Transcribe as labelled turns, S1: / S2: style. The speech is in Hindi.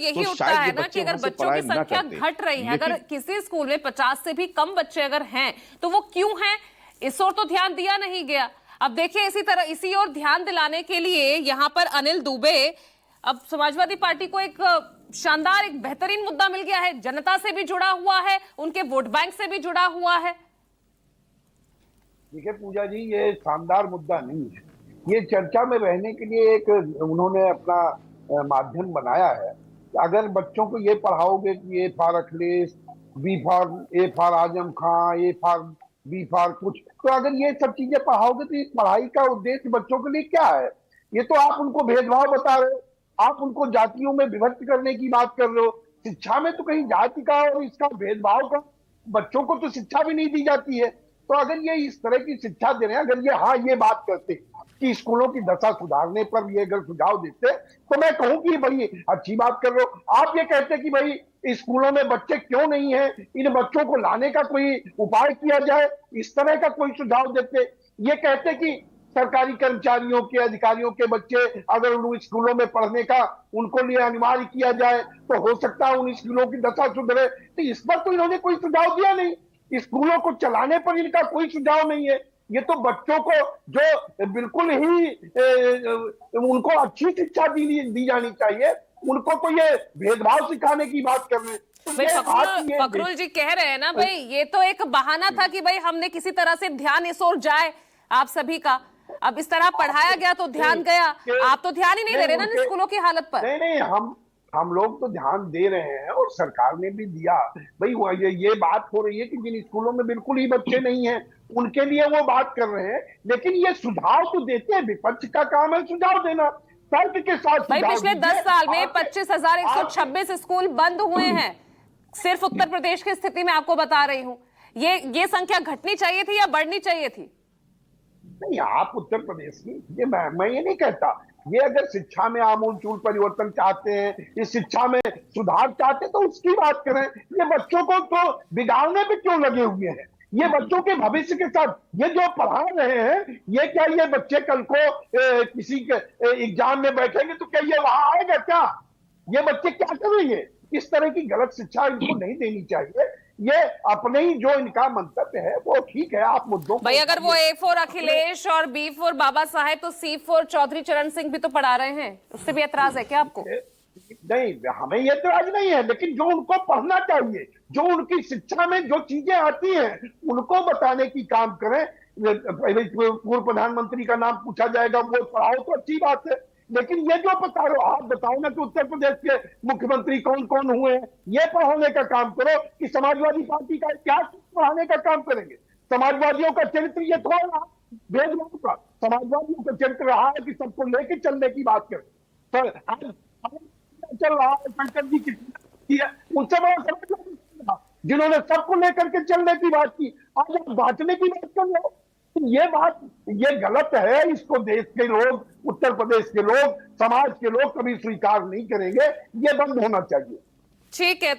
S1: यही
S2: तो
S1: उठता
S2: शायद
S1: है
S2: ये
S1: ना
S2: बच्चे
S1: कि अगर
S2: वहां से
S1: बच्चों की
S2: पढ़ाई ना
S1: संख्या
S2: करते।
S1: घट रही है, अगर
S2: लेकिन
S1: किसी स्कूल में 50 से भी कम बच्चे अगर हैं तो वो क्यों हैं, इस ओर तो ध्यान दिया नहीं गया। अब देखिए इसी ओर ध्यान दिलाने के लिए यहां पर अनिल दुबे, अब समाजवादी पार्टी को एक शानदार एक बेहतरीन मुद्दा मिल गया है, जनता से भी जुड़ा हुआ है, उनके वोट बैंक से भी जुड़ा हुआ है।
S3: देखिए पूजा जी, ये शानदार मुद्दा नहीं है। ये चर्चा में रहने के लिए एक उन्होंने अपना माध्यम बनाया है। अगर बच्चों को ये पढ़ाओगे कि A for Akhilesh, B for A for Azam Khan, A for B for कुछ, तो अगर ये सब चीजें पढ़ाओगे तो इस पढ़ाई का उद्देश्य बच्चों के लिए क्या है? ये तो आप उनको भेदभाव बता रहे हो, आप उनको जातियों में विभक्त करने की बात कर रहे हो। शिक्षा में तो कहीं जाति का और इसका भेदभाव का बच्चों को तो शिक्षा भी नहीं दी जाती है। तो अगर ये इस तरह की शिक्षा दे रहे हैं, अगर ये ये बात करते कि स्कूलों की दशा सुधारने पर ये अगर सुझाव देते, तो मैं कहूं कि भाई अच्छी बात कर रहे हो। आप ये कहते कि भाई स्कूलों में बच्चे क्यों नहीं है, इन बच्चों को लाने का कोई उपाय किया जाए, इस तरह का कोई सुझाव देते। ये कहते कि सरकारी कर्मचारियों के, अधिकारियों के बच्चे अगर उन स्कूलों में पढ़ने का उनको लिए अनिवार्य किया जाए तो हो सकता है उन स्कूलों की दशा सुधरे। तो इस पर तो इन्होंने कोई सुझाव दिया नहीं। स्कूलों को चलाने पर इनका कोई सुझाव नहीं है। ये तो बच्चों को जो बिल्कुल ही उनको अच्छी शिक्षा दी जानी चाहिए, उनको तो ये भेदभाव सिखाने की बात कर रहे हैं।
S1: भाई फखरुल जी कह रहे हैं ना भाई, ये तो एक बहाना था कि भाई हमने किसी तरह से ध्यान इस ओर जाए आप सभी का। अब इस तरह पढ़ाया गया तो ध्यान गया, आप तो ध्यान ही नहीं दे रहे ना स्कूलों की हालत पर।
S3: नहीं, हम लोग तो ध्यान दे रहे हैं और सरकार ने भी दिया। भाई ये बात हो रही है कि जिन स्कूलों में बिल्कुल ही बच्चे नहीं हैं उनके लिए वो बात कर रहे हैं, लेकिन ये सुझाव तो देते हैं। विपक्ष का काम है सुझाव देना, तर्क के साथ।
S1: भाई पिछले 10 साल में 25,126 स्कूल बंद हुए हैं, सिर्फ उत्तर प्रदेश की स्थिति में आपको बता रही हूं। ये संख्या घटनी चाहिए थी या बढ़नी चाहिए थी?
S3: नहीं, आप उत्तर प्रदेश की, ये मैं ये नहीं कहता। ये अगर शिक्षा में आमूलचूल परिवर्तन चाहते हैं, इस शिक्षा में सुधार चाहते हैं तो उसकी बात करें। ये बच्चों को तो बिगाड़ने पे क्यों लगे हुए हैं? ये बच्चों के भविष्य के साथ ये जो पढ़ा रहे हैं, ये क्या ये बच्चे कल को किसी के एग्जाम में बैठेंगे तो क्या ये वहां आएगा? क्या ये बच्चे क्या करेंगे? इस तरह की गलत शिक्षा इनको नहीं देनी चाहिए। ये अपने ही जो इनका मंतव्य है वो ठीक है। आप मुद्दों
S1: भाई अगर वो ए फॉर अखिलेश और बी फॉर बाबा साहेब तो सी फॉर चौधरी चरण सिंह भी तो पढ़ा रहे हैं, उससे भी एतराज है क्या आपको?
S3: नहीं, हमें ये एतराज नहीं है, लेकिन जो उनको पढ़ना चाहिए, जो उनकी शिक्षा में जो चीजें आती हैं उनको बताने की काम करें। पूर्व प्रधानमंत्री का नाम पूछा जाएगा, वो पढ़ाओ तो अच्छी बात है, लेकिन ये जो बता रहे हो, आप बताओ ना कि उत्तर प्रदेश के मुख्यमंत्री कौन कौन हुए हैं, ये पढ़ाने का काम करो। कि समाजवादी पार्टी का इतिहास पढ़ाने का काम करेंगे? समाजवादियों का चरित्र ये थोड़ा भेदभाव का, समाजवादियों का चरित्र रहा है कि सबको लेके चलने की बात करें। पर आज चल रहा है शंकर जी की है, उनसे बड़ा समाजवादी जिन्होंने सबको लेकर के चलने की बात की, आज आप बांटने की बात कर रहे हो। ये बात ये गलत है। इसको देश के लोग, उत्तर प्रदेश के लोग, समाज के लोग कभी स्वीकार नहीं करेंगे। ये बंद होना चाहिए।
S1: ठीक है।